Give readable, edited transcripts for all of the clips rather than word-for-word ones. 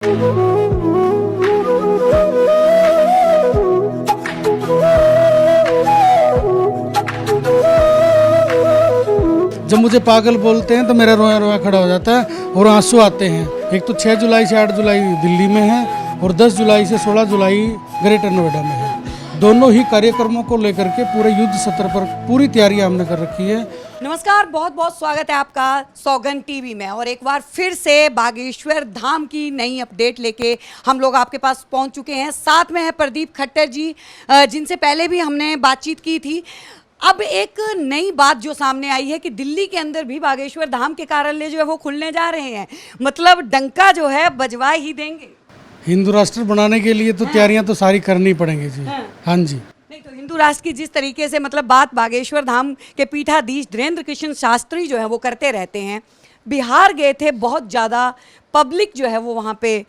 जब मुझे पागल बोलते हैं तो मेरा रोया रोया खड़ा हो जाता है और आंसू आते हैं। एक तो 6 जुलाई से 8 जुलाई दिल्ली में है और 10 जुलाई से 16 जुलाई ग्रेटर नोएडा में है। दोनों ही कार्यक्रमों को लेकर के पूरे युद्ध सत्र पर पूरी तैयारियां हमने कर रखी है। नमस्कार, बहुत बहुत स्वागत है आपका सौगंध टीवी में। और एक बार फिर से बागेश्वर धाम की नई अपडेट लेके हम लोग आपके पास पहुंच चुके हैं। साथ में है प्रदीप खट्टर जी, जिनसे पहले भी हमने बातचीत की थी। अब एक नई बात जो सामने आई है कि दिल्ली के अंदर भी बागेश्वर धाम के कार्यालय जो है वो खुलने जा रहे हैं। मतलब डंका जो है बजवा ही देंगे। हिंदू राष्ट्र बनाने के लिए तो तैयारियां तो सारी करनी पड़ेंगी जी। हाँ जी। नहीं तो हिंदू राष्ट्र की जिस तरीके से मतलब बात बागेश्वर धाम के पीठाधीश धीरेन्द्र कृष्ण शास्त्री जो है वो करते रहते हैं। बिहार गए थे, बहुत ज़्यादा पब्लिक जो है वो वहाँ पे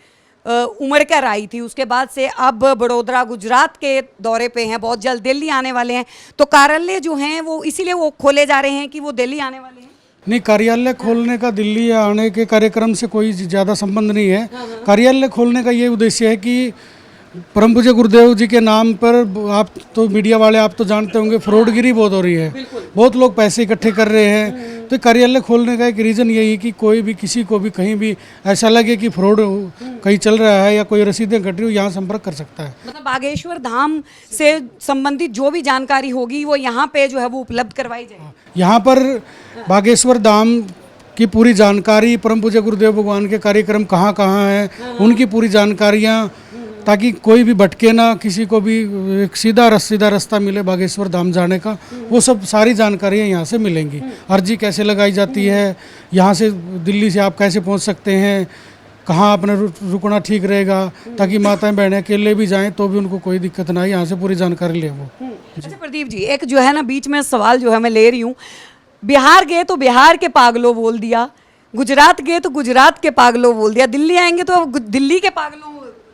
उमड़ कर आई थी। उसके बाद से अब बड़ोदरा गुजरात के दौरे पे हैं, बहुत जल्द दिल्ली आने वाले हैं। तो कार्यालय जो हैं वो इसीलिए वो खोले जा रहे हैं कि वो दिल्ली आने वाले हैं। नहीं, कार्यालय खोलने का दिल्ली आने के कार्यक्रम से कोई ज़्यादा संबंध नहीं है। कार्यालय खोलने का ये उद्देश्य है कि परम पूज्य गुरुदेव जी के नाम पर, आप तो मीडिया वाले आप तो जानते होंगे, फ्रॉडगिरी बहुत हो रही है। बहुत लोग पैसे इकट्ठे कर रहे हैं। तो कार्यालय खोलने का एक रीज़न यही है कि कोई भी किसी को भी कहीं भी ऐसा लगे कि फ्रॉड कहीं चल रहा है या कोई रसीदें कट रही हो, यहाँ संपर्क कर सकता है। मतलब बागेश्वर धाम से संबंधित जो भी जानकारी होगी वो यहाँ पे जो है वो उपलब्ध करवाई जाएगी। यहाँ पर बागेश्वर धाम की पूरी जानकारी, परम पूज्य गुरुदेव भगवान के कार्यक्रम कहाँ कहाँ हैं, उनकी पूरी जानकारियाँ, ताकि कोई भी भटके ना, किसी को भी एक सीधा रास्ता मिले बागेश्वर धाम जाने का, वो सब सारी जानकारियाँ यहाँ से मिलेंगी। अर्जी कैसे लगाई जाती है, यहाँ से दिल्ली से आप कैसे पहुँच सकते हैं, कहाँ अपने रुकना ठीक रहेगा, ताकि माताएं बहनें अकेले भी जाएं तो भी उनको कोई दिक्कत ना आए, यहाँ से पूरी जानकारी ले वो। अच्छा प्रदीप जी, एक जो है ना बीच में सवाल जो है मैं ले रही हूँ। बिहार गए तो बिहार के पागलों बोल दिया, गुजरात गए तो गुजरात के पागलों बोल दिया, दिल्ली आएंगे तो अब दिल्ली के पागलों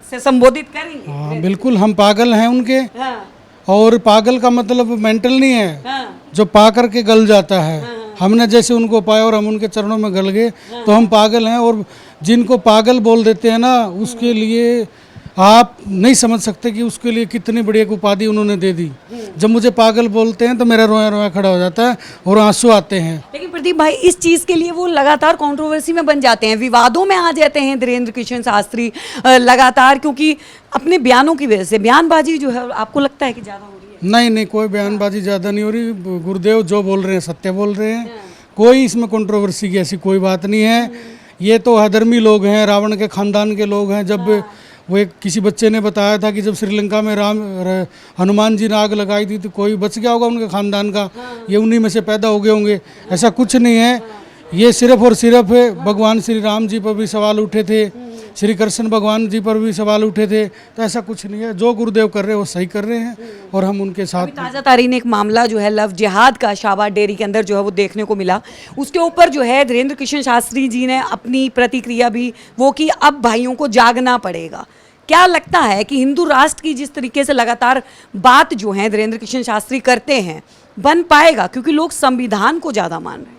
से संबोधित करेंगे। हाँ बिल्कुल, हम पागल हैं उनके। हाँ। और पागल का मतलब मेंटल नहीं है। हाँ। जो पा करके गल जाता है। हमने जैसे उनको पाया और हम उनके चरणों में गल गए तो हम पागल हैं। और जिनको पागल बोल देते हैं ना, उसके लिए आप नहीं समझ सकते कि उसके लिए कितनी बड़ी एक उपाधि उन्होंने दे दी। जब मुझे पागल बोलते हैं तो मेरा रोया रोया खड़ा हो जाता है और आंसू आते हैं। लेकिन प्रदीप भाई, इस चीज़ के लिए वो लगातार कंट्रोवर्सी में बन जाते हैं, विवादों में आ जाते हैं धीरेन्द्र कृष्ण शास्त्री लगातार, क्योंकि अपने बयानों की वजह से। बयानबाजी जो है आपको लगता है कि ज़्यादा हो रही है? नहीं, कोई बयानबाजी ज़्यादा नहीं हो रही। गुरुदेव जो बोल रहे हैं सत्य बोल रहे हैं। कोई इसमें कंट्रोवर्सी की ऐसी कोई बात नहीं है। ये तो अधर्मी लोग हैं, रावण के खानदान के लोग हैं। जब वो एक किसी बच्चे ने बताया था कि जब श्रीलंका में हनुमान जी ने आग लगाई थी तो कोई बच गया होगा उनके खानदान का, ये उन्हीं में से पैदा हो गए होंगे। ऐसा कुछ नहीं है। ये सिर्फ और सिर्फ भगवान श्री राम जी पर भी सवाल उठे थे, श्री कृष्ण भगवान जी पर भी सवाल उठे थे। तो ऐसा कुछ नहीं है। जो गुरुदेव कर रहे हैं वो सही कर रहे हैं और हम उनके साथ। ताज़ा तारीन एक मामला जो है लव जिहाद का शाहबाद डेयरी के अंदर जो है वो देखने को मिला। उसके ऊपर जो है धीरेन्द्र कृष्ण शास्त्री जी ने अपनी प्रतिक्रिया भी वो कि अब भाइयों को जागना पड़ेगा। क्या लगता है कि हिंदू राष्ट्र की जिस तरीके से लगातार बात जो है धीरेन्द्र कृष्ण शास्त्री करते हैं, बन पाएगा? क्योंकि लोग संविधान को ज़्यादा मान रहे हैं।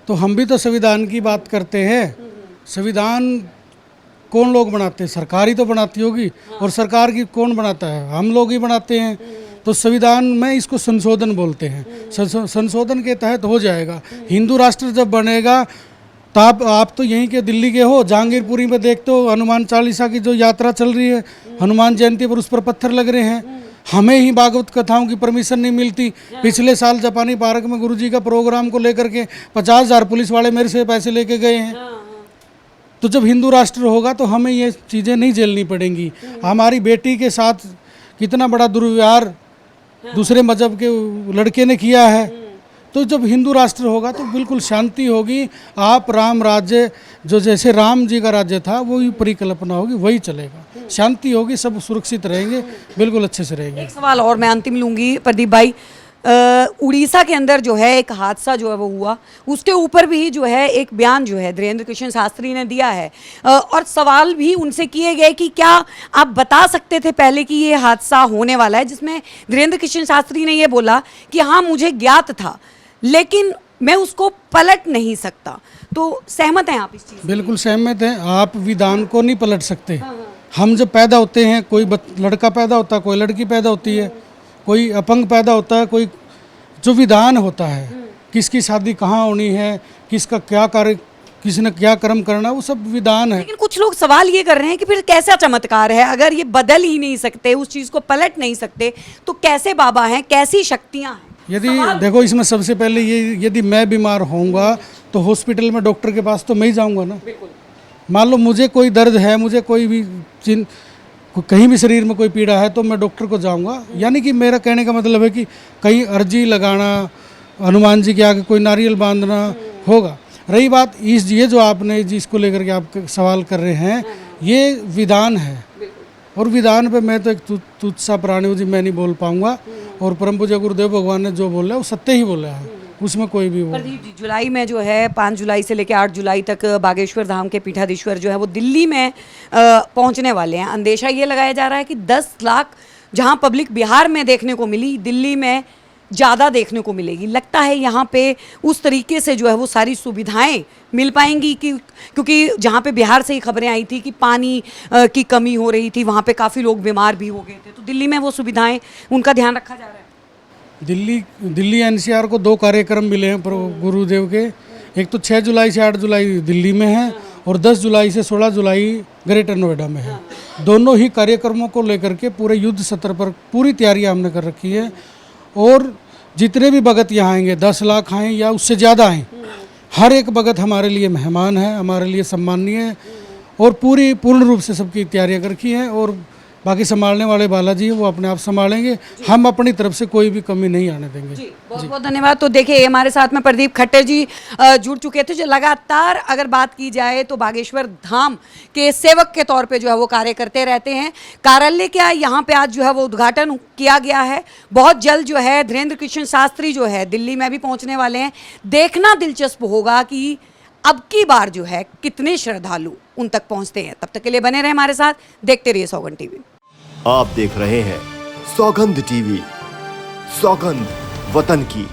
तो हम भी तो संविधान की बात करते हैं। संविधान कौन लोग बनाते हैं? सरकार ही तो बनाती होगी। और सरकार की कौन बनाता है? हम लोग ही बनाते हैं। तो संविधान में इसको संशोधन बोलते हैं। संशोधन के तहत हो जाएगा। हिंदू राष्ट्र जब बनेगा तो आप तो यहीं के दिल्ली के हो, जहांगीरपुरी में देखते हो हनुमान चालीसा की जो यात्रा चल रही है, हनुमान जयंती पर उस पर पत्थर लग रहे हैं। हमें ही भागवत कथाओं की परमिशन नहीं मिलती। पिछले साल जापानी पार्क में गुरुजी का प्रोग्राम को लेकर के 50,000 पुलिस वाले मेरे से पैसे लेके गए हैं। तो जब हिंदू राष्ट्र होगा तो हमें ये चीज़ें नहीं झेलनी पड़ेंगी। हमारी बेटी के साथ कितना बड़ा दुर्व्यवहार दूसरे मजहब के लड़के ने किया है। तो जब हिंदू राष्ट्र होगा तो बिल्कुल शांति होगी। आप राम राज्य, जो जैसे राम जी का राज्य था वही परिकल्पना होगी, वही चलेगा। शांति होगी, सब सुरक्षित रहेंगे, बिल्कुल अच्छे से रहेंगे। एक सवाल और मैं अंतिम लूँगी प्रदीप भाई। उड़ीसा के अंदर जो है एक हादसा जो है वो हुआ, उसके ऊपर भी जो है एक बयान जो है धीरेन्द्र कृष्ण शास्त्री ने दिया है। और सवाल भी उनसे किए गए कि क्या आप बता सकते थे पहले कि ये हादसा होने वाला है, जिसमें धीरेन्द्र कृष्ण शास्त्री ने ये बोला कि हाँ मुझे ज्ञात था लेकिन मैं उसको पलट नहीं सकता। तो सहमत हैं आप इस चीज़? बिल्कुल सहमत हैं। आप विधान को नहीं पलट सकते। हम जब पैदा होते हैं, कोई लड़का पैदा होता है, कोई लड़की पैदा होती है, कोई अपंग पैदा होता है, कोई जो विधान होता है, किसकी शादी कहाँ होनी है, किसका क्या कार्य, किसने क्या कर्म करना, वो सब विधान है। लेकिन कुछ लोग सवाल ये कर रहे हैं कि फिर कैसा चमत्कार है, अगर ये बदल ही नहीं सकते, उस चीज़ को पलट नहीं सकते, तो कैसे बाबा हैं, कैसी शक्तियाँ हैं? यदि देखो, इसमें सबसे पहले ये, यदि मैं बीमार होऊंगा तो हॉस्पिटल में डॉक्टर के पास तो मैं ही जाऊंगा ना। मान लो मुझे कोई दर्द है, मुझे कोई भी कहीं भी शरीर में कोई पीड़ा है, तो मैं डॉक्टर को जाऊंगा। यानी कि मेरा कहने का मतलब है कि कहीं अर्जी लगाना, हनुमान जी के आगे कोई नारियल बांधना होगा। रही बात ये जो आपने जिसको लेकर के आप सवाल कर रहे हैं, ये विधान है, और विधान पे मैं तो एक तुच्छ सा प्राणी हूँ जी, मैं नहीं बोल पाऊंगा। और परम पूज्य गुरुदेव भगवान ने जो बोला वो सत्य ही बोला है, उसमें कोई भी वो। प्रदीप जी, जुलाई में जो है 5 जुलाई से लेकर 8 जुलाई तक बागेश्वर धाम के पीठाधीश्वर जो है वो दिल्ली में पहुंचने वाले हैं। अंदेशा ये लगाया जा रहा है कि 10 लाख जहां पब्लिक बिहार में देखने को मिली, दिल्ली में ज़्यादा देखने को मिलेगी। लगता है यहाँ पे उस तरीके से जो है वो सारी सुविधाएं मिल पाएंगी कि, क्योंकि जहाँ पे बिहार से ही खबरें आई थी कि पानी की कमी हो रही थी, वहाँ पे काफ़ी लोग बीमार भी हो गए थे, तो दिल्ली में वो सुविधाएं, उनका ध्यान रखा जा रहा है। दिल्ली एनसीआर को 2 कार्यक्रम मिले हैं गुरुदेव के। एक तो 6 जुलाई से 8 जुलाई दिल्ली में है, और 10 जुलाई से 16 जुलाई ग्रेटर नोएडा में है। दोनों ही कार्यक्रमों को लेकर के पूरे युद्ध सत्र पर पूरी तैयारियां हमने कर रखी है। और जितने भी भगत यहाँ आएंगे, 10 लाख आएँ या उससे ज़्यादा आएँ, हर एक भगत हमारे लिए मेहमान है, हमारे लिए सम्माननीय है, और पूर्ण रूप से सबकी तैयारियां कर रखी हैं। और बाकी संभालने वाले बालाजी वो अपने आप संभालेंगे, हम अपनी तरफ से कोई भी कमी नहीं आने देंगे। जी, बहुत बहुत धन्यवाद। तो देखिए, हमारे साथ में प्रदीप खट्टर जी जुड़ चुके थे, जो लगातार अगर बात की जाए तो बागेश्वर धाम के सेवक के तौर पे जो है वो कार्य करते रहते हैं। कार्यालय क्या यहाँ पे आज जो है वो उद्घाटन किया गया है। बहुत जल्द जो है धीरेन्द्र कृष्ण शास्त्री जो है दिल्ली में भी पहुँचने वाले हैं। देखना दिलचस्प होगा कि अब की बार जो है कितने श्रद्धालु उन तक पहुँचते हैं। तब तक के लिए बने रहे हमारे साथ, देखते रहिए सौगंध टीवी। आप देख रहे हैं सौगंध टीवी, सौगंध वतन की।